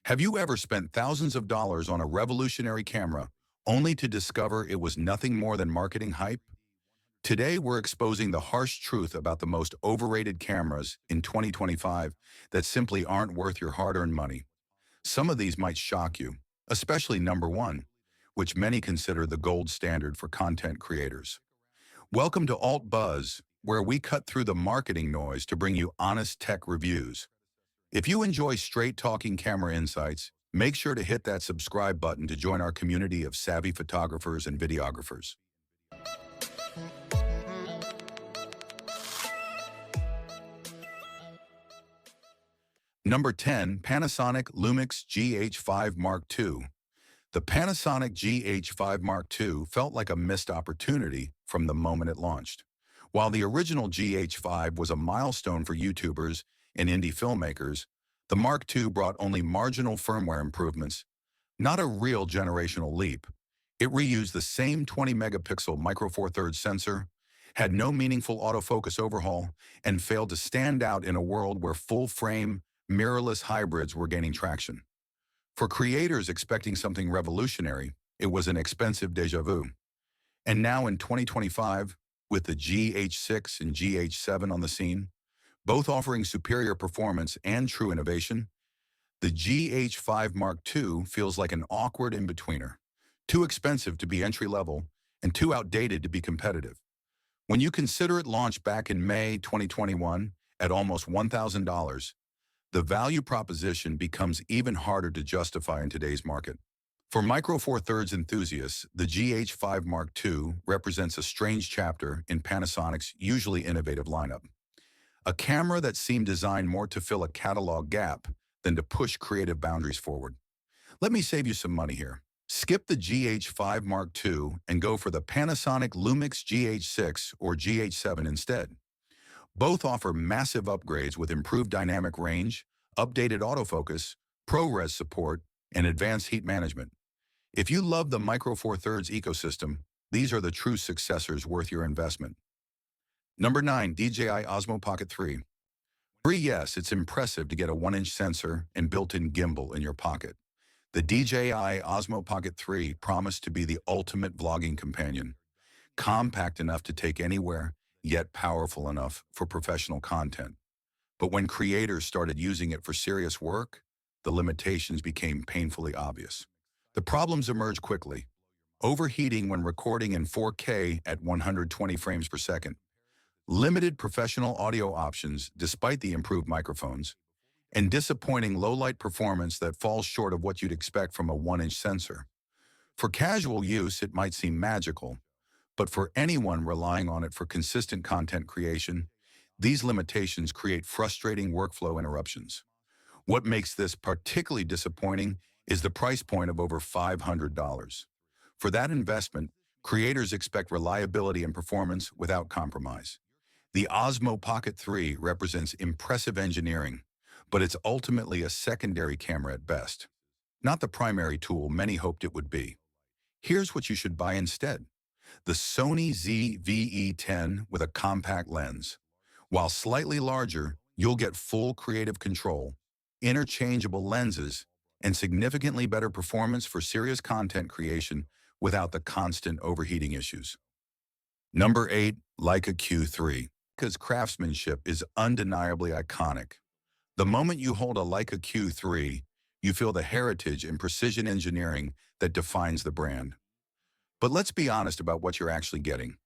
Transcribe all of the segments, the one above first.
Have you ever spent thousands of dollars on a revolutionary camera only to discover it was nothing more than marketing hype? Today, we're exposing the harsh truth about the most overrated cameras in 2025 that simply aren't worth your hard-earned money. Some of these might shock you, especially number one, which many consider the gold standard for content creators. Welcome to Alt Buzz, where we cut through the marketing noise to bring you honest tech reviews. If you enjoy straight-talking camera insights, make sure to hit that subscribe button to join our community of savvy photographers and videographers. Number 10. Panasonic Lumix GH5 Mark II. The Panasonic GH5 Mark II felt like a missed opportunity from the moment it launched. While the original GH5 was a milestone for YouTubers and indie filmmakers, the Mark II brought only marginal firmware improvements, not a real generational leap. It reused the same 20-megapixel Micro Four Thirds sensor, had no meaningful autofocus overhaul, and failed to stand out in a world where full-frame, mirrorless hybrids were gaining traction. For creators expecting something revolutionary, it was an expensive déjà vu. And now in 2025, with the GH6 and GH7 on the scene, both offering superior performance and true innovation, the GH5 Mark II feels like an awkward in-betweener, too expensive to be entry-level and too outdated to be competitive. When you consider it launched back in May 2021 at almost $1,000, the value proposition becomes even harder to justify in today's market. For Micro Four Thirds enthusiasts, the GH5 Mark II represents a strange chapter in Panasonic's usually innovative lineup. A camera that seemed designed more to fill a catalog gap than to push creative boundaries forward. Let me save you some money here. Skip the GH5 Mark II and go for the Panasonic Lumix GH6 or GH7 instead. Both offer massive upgrades with improved dynamic range, updated autofocus, ProRes support, and advanced heat management. If you love the Micro Four Thirds ecosystem, these are the true successors worth your investment. Number 9. DJI Osmo Pocket 3. Yes, it's impressive to get a 1-inch sensor and built-in gimbal in your pocket. The DJI Osmo Pocket 3 promised to be the ultimate vlogging companion, compact enough to take anywhere, yet powerful enough for professional content. But when creators started using it for serious work, the limitations became painfully obvious. The problems emerged quickly: overheating when recording in 4K at 120 frames per second, limited professional audio options despite the improved microphones, and disappointing low-light performance that falls short of what you'd expect from a 1-inch sensor. For casual use, it might seem magical, but for anyone relying on it for consistent content creation, these limitations create frustrating workflow interruptions. What makes this particularly disappointing is the price point of over $500. For that investment, creators expect reliability and performance without compromise. The Osmo Pocket 3 represents impressive engineering, but it's ultimately a secondary camera at best, not the primary tool many hoped it would be. Here's what you should buy instead: the Sony ZV E1 with a compact lens. While slightly larger, you'll get full creative control, interchangeable lenses, and significantly better performance for serious content creation without the constant overheating issues. Number 8. Leica Q3. Leica's craftsmanship is undeniably iconic. The moment you hold a Leica Q3, you feel the heritage and precision engineering that defines the brand. But let's be honest about what you're actually getting: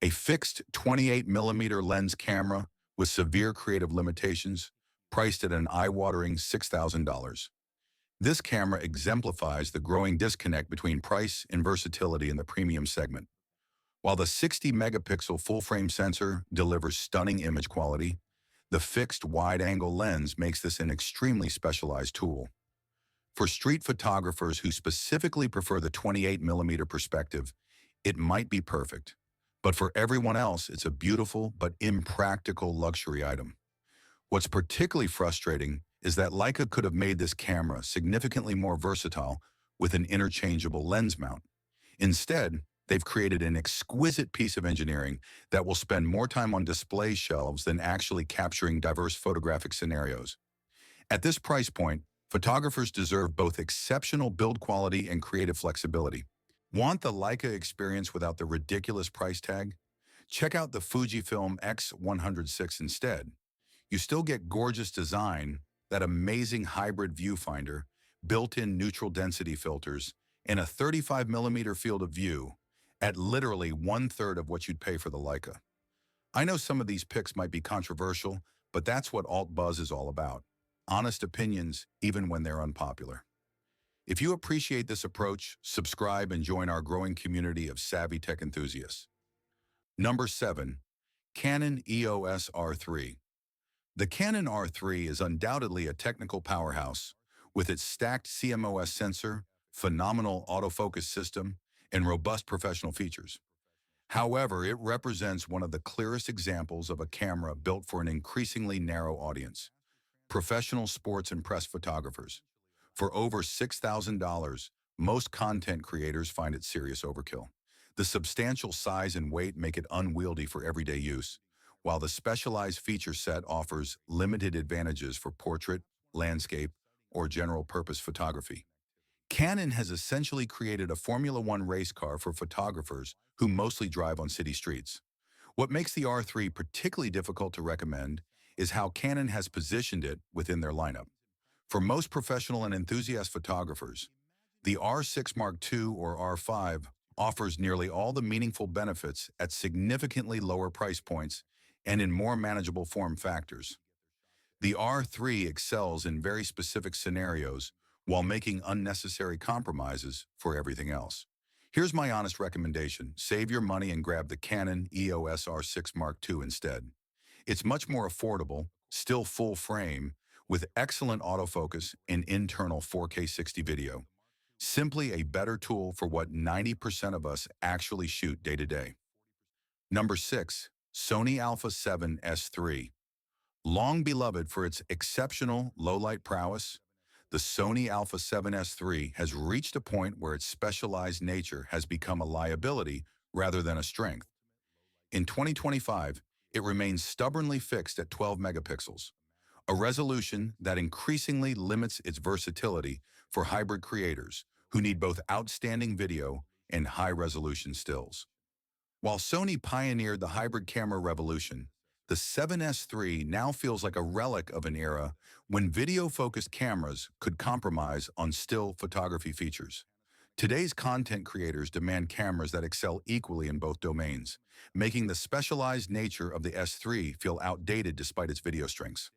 a fixed 28mm lens camera with severe creative limitations, priced at an eye-watering $6,000. This camera exemplifies the growing disconnect between price and versatility in the premium segment. While the 60-megapixel full-frame sensor delivers stunning image quality, the fixed wide-angle lens makes this an extremely specialized tool. For street photographers who specifically prefer the 28mm perspective, it might be perfect. But for everyone else, it's a beautiful but impractical luxury item. What's particularly frustrating is that Leica could have made this camera significantly more versatile with an interchangeable lens mount. Instead, they've created an exquisite piece of engineering that will spend more time on display shelves than actually capturing diverse photographic scenarios. At this price point, Photographers deserve both exceptional build quality and creative flexibility. Want the Leica experience without the ridiculous price tag? Check out the Fujifilm X1006 instead. You still get gorgeous design, that amazing hybrid viewfinder, built-in neutral density filters, and a 35mm field of view at literally one-third of what you'd pay for the Leica. I know some of these picks might be controversial, but that's what alt buzz is all about. Honest opinions, even when they're unpopular. If you appreciate this approach, subscribe and join our growing community of savvy tech enthusiasts. Number 7. Canon EOS R3. The Canon R3 is undoubtedly a technical powerhouse, with its stacked CMOS sensor, phenomenal autofocus system, and robust professional features. However, it represents one of the clearest examples of a camera built for an increasingly narrow audience: professional sports and press photographers. For over $6,000, most content creators find it serious overkill. The substantial size and weight make it unwieldy for everyday use, while the specialized feature set offers limited advantages for portrait, landscape, or general-purpose photography. Canon has essentially created a Formula One race car for photographers who mostly drive on city streets. What makes the R3 particularly difficult to recommend is how Canon has positioned it within their lineup. For most professional and enthusiast photographers, the R6 Mark II or R5 offers nearly all the meaningful benefits at significantly lower price points and in more manageable form factors. The R3 excels in very specific scenarios while making unnecessary compromises for everything else. Here's my honest recommendation: save your money and grab the Canon EOS R6 Mark II instead. It's much more affordable, still full frame, with excellent autofocus and internal 4K 60 video. Simply a better tool for what 90% of us actually shoot day to day. Number 6. Sony Alpha 7S3. Long beloved for its exceptional low-light prowess, the Sony Alpha 7S3 has reached a point where its specialized nature has become a liability rather than a strength. In 2025, it remains stubbornly fixed at 12 megapixels, a resolution that increasingly limits its versatility for hybrid creators who need both outstanding video and high-resolution stills. While Sony pioneered the hybrid camera revolution, the 7S3 now feels like a relic of an era when video-focused cameras could compromise on still photography features. Today's content creators demand cameras that excel equally in both domains, making the specialized nature of the S3 feel outdated despite its video strengths.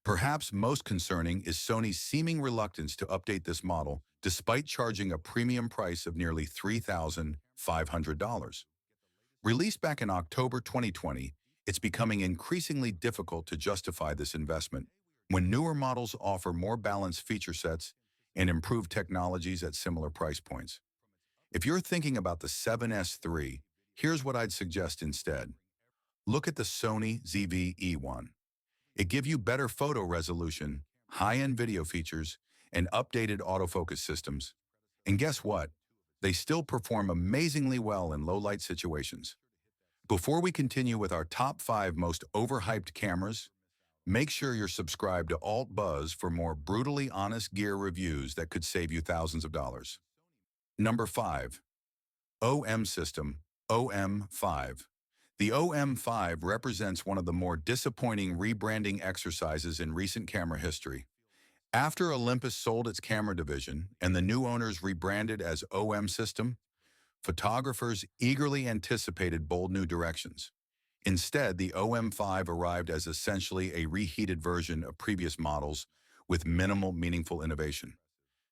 Perhaps most concerning is Sony's seeming reluctance to update this model despite charging a premium price of nearly $3,500. Released back in October 2020, it's becoming increasingly difficult to justify this investment when newer models offer more balanced feature sets and improved technologies at similar price points. If you're thinking about the 7S3, here's what I'd suggest instead. Look at the Sony ZV E1. It gives you better photo resolution, high-end video features, and updated autofocus systems. And guess what? They still perform amazingly well in low-light situations. Before we continue with our top 5 most overhyped cameras, make sure you're subscribed to Alt Buzz for more brutally honest gear reviews that could save you thousands of dollars. Number 5. OM System, OM5. The OM5 represents one of the more disappointing rebranding exercises in recent camera history. After Olympus sold its camera division and the new owners rebranded as OM System, photographers eagerly anticipated bold new directions. Instead, the OM5 arrived as essentially a reheated version of previous models with minimal meaningful innovation.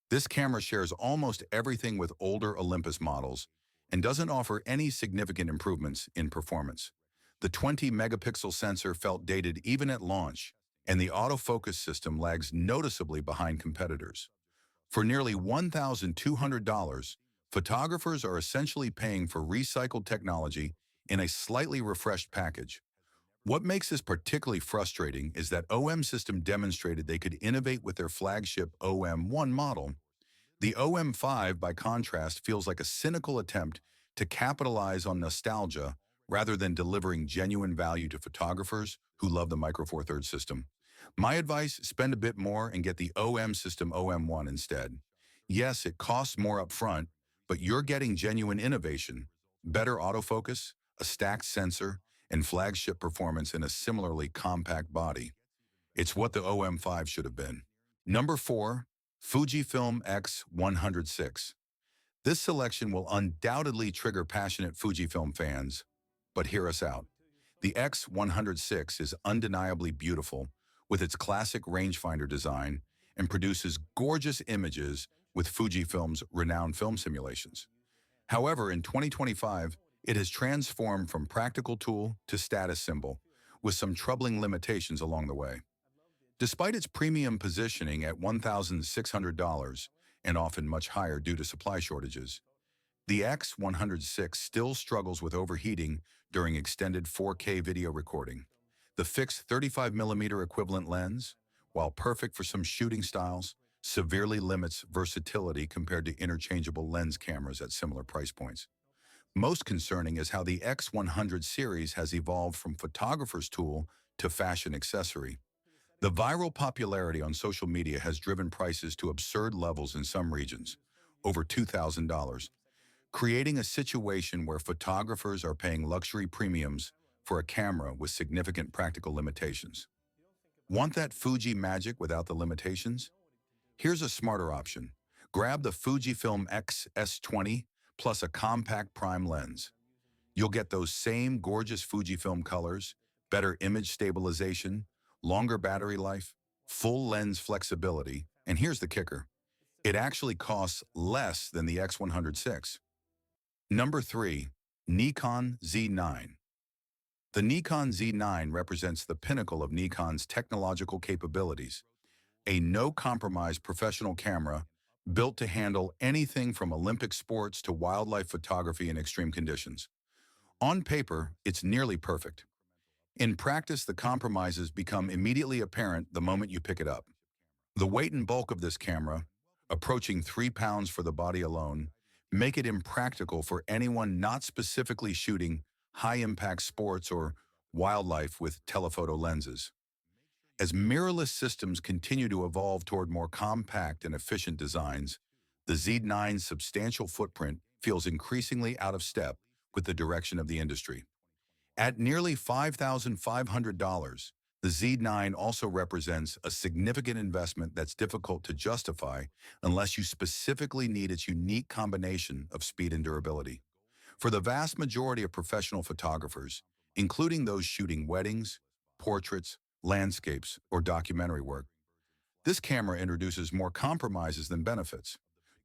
This camera shares almost everything with older Olympus models and doesn't offer any significant improvements in performance. The 20-megapixel sensor felt dated even at launch, and the autofocus system lags noticeably behind competitors. For nearly $1,200, photographers are essentially paying for recycled technology in a slightly refreshed package. What makes this particularly frustrating is that OM System demonstrated they could innovate with their flagship OM1 model. The OM5, by contrast, feels like a cynical attempt to capitalize on nostalgia rather than delivering genuine value to photographers who love the Micro Four Thirds system. My advice, spend a bit more and get the OM system OM1 instead. Yes, it costs more upfront, but you're getting genuine innovation, better autofocus, a stacked sensor, and flagship performance in a similarly compact body. It's what the OM5 should have been. Number 4. Fujifilm X1006. This selection will undoubtedly trigger passionate Fujifilm fans, but hear us out. The X106 is undeniably beautiful with its classic rangefinder design and produces gorgeous images with Fujifilm's renowned film simulations. However, in 2025, it has transformed from practical tool to status symbol, with some troubling limitations along the way. Despite its premium positioning at $1,600 and often much higher due to supply shortages, the X106 still struggles with overheating during extended 4K video recording. The fixed 35mm equivalent lens, while perfect for some shooting styles, severely limits versatility compared to interchangeable lens cameras at similar price points. Most concerning is how the X100 series has evolved from photographer's tool to fashion accessory. The viral popularity on social media has driven prices to absurd levels in some regions, over $2,000, creating a situation where photographers are paying luxury premiums for a camera with significant practical limitations. Want that Fuji magic without the limitations? Here's a smarter option. Grab the Fujifilm X-S20 plus a compact prime lens. You'll get those same gorgeous Fujifilm colors, better image stabilization, longer battery life, full lens flexibility, and here's the kicker. It actually costs less than the X106. Number 3. Nikon Z9. The Nikon Z9 represents the pinnacle of Nikon's technological capabilities, a no-compromise professional camera built to handle anything from Olympic sports to wildlife photography in extreme conditions. On paper, it's nearly perfect. In practice, the compromises become immediately apparent the moment you pick it up. The weight and bulk of this camera, approaching 3 pounds for the body alone, make it impractical for anyone not specifically shooting high-impact sports or wildlife with telephoto lenses. As mirrorless systems continue to evolve toward more compact and efficient designs, the Z9's substantial footprint feels increasingly out of step with the direction of the industry. At nearly $5,500, the Z9 also represents a significant investment that's difficult to justify unless you specifically need its unique combination of speed and durability. For the vast majority of professional photographers, including those shooting weddings, portraits, landscapes, or documentary work, this camera introduces more compromises than benefits.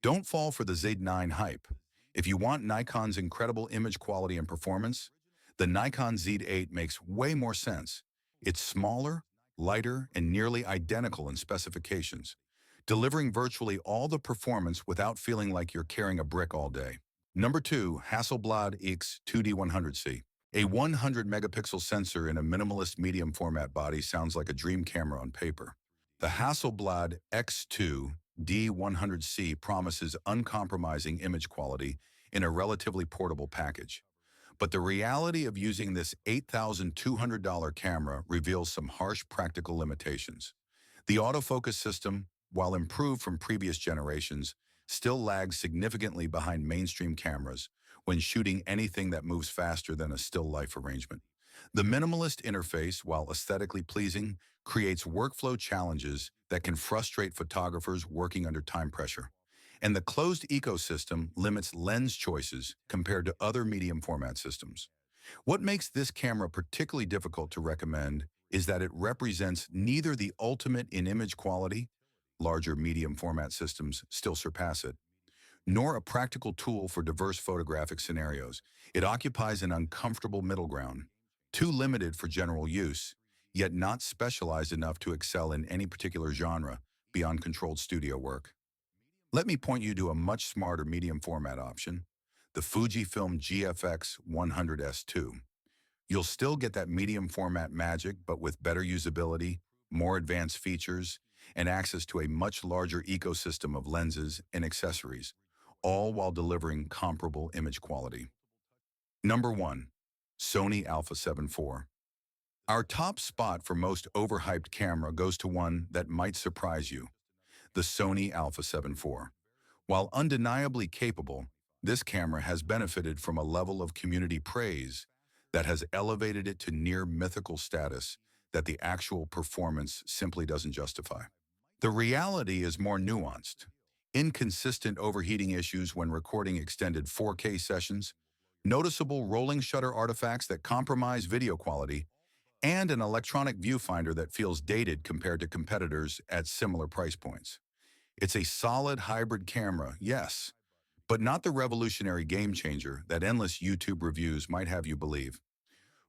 Don't fall for the Z9 hype. If you want Nikon's incredible image quality and performance, the Nikon Z8 makes way more sense. It's smaller, lighter, and nearly identical in specifications, delivering virtually all the performance without feeling like you're carrying a brick all day. Number 2. Hasselblad X2D100C. A 100-megapixel sensor in a minimalist medium format body sounds like a dream camera on paper. The Hasselblad X2D100C promises uncompromising image quality in a relatively portable package. But the reality of using this $8,200 camera reveals some harsh practical limitations. The autofocus system, while improved from previous generations, still lags significantly behind mainstream cameras when shooting anything that moves faster than a still life arrangement. The minimalist interface, while aesthetically pleasing, creates workflow challenges that can frustrate photographers working under time pressure. And the closed ecosystem limits lens choices compared to other medium format systems. What makes this camera particularly difficult to recommend is that it represents neither the ultimate in image quality, larger medium format systems still surpass it, nor a practical tool for diverse photographic scenarios. It occupies an uncomfortable middle ground, too limited for general use, yet not specialized enough to excel in any particular genre beyond controlled studio work. Let me point you to a much smarter medium format option, the Fujifilm GFX 100S2. You'll still get that medium format magic, but with better usability, more advanced features, and access to a much larger ecosystem of lenses and accessories, all while delivering comparable image quality. Number 1. Sony Alpha 7 IV. Our top spot for most overhyped camera goes to one that might surprise you, the Sony Alpha 7 IV. While undeniably capable, this camera has benefited from a level of community praise that has elevated it to near mythical status that the actual performance simply doesn't justify. The reality is more nuanced. Inconsistent overheating issues when recording extended 4K sessions, noticeable rolling shutter artifacts that compromise video quality, and an electronic viewfinder that feels dated compared to competitors at similar price points. It's a solid hybrid camera, yes, but not the revolutionary game changer that endless YouTube reviews might have you believe.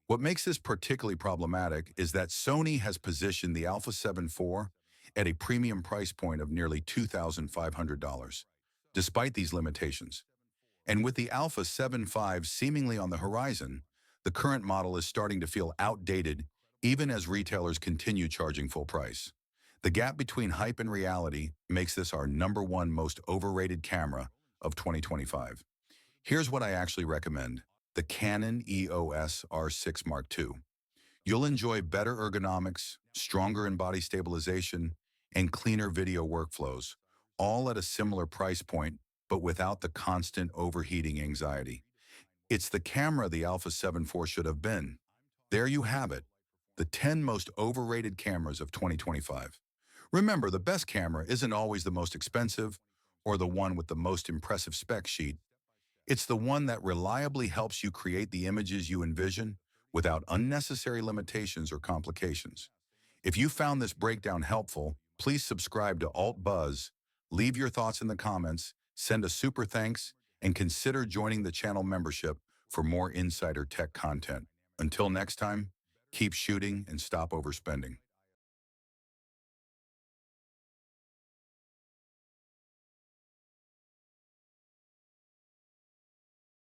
What makes this particularly problematic is that Sony has positioned the Alpha 7 IV at a premium price point of nearly $2,500, despite these limitations. And with the Alpha 7 V seemingly on the horizon, the current model is starting to feel outdated even as retailers continue charging full price. The gap between hype and reality makes this our #1 most overrated camera of 2025. Here's what I actually recommend: the Canon EOS R3 Mark II. You'll enjoy better ergonomics, stronger in-body stabilization, and cleaner video workflows, all at a similar price point, but without the constant overheating anxiety. It's the camera the Alpha 7 IV should have been. There you have it, the 10 most overrated cameras of 2025. Remember, the best camera isn't always the most expensive or the one with the most impressive spec sheet. It's the one that reliably helps you create the images you envision without unnecessary limitations or complications. If you found this breakdown helpful, please subscribe to Alt Buzz, leave your thoughts in the comments, send a super thanks, and consider joining the channel membership for more insider tech content. Until next time, keep shooting and stop overspending.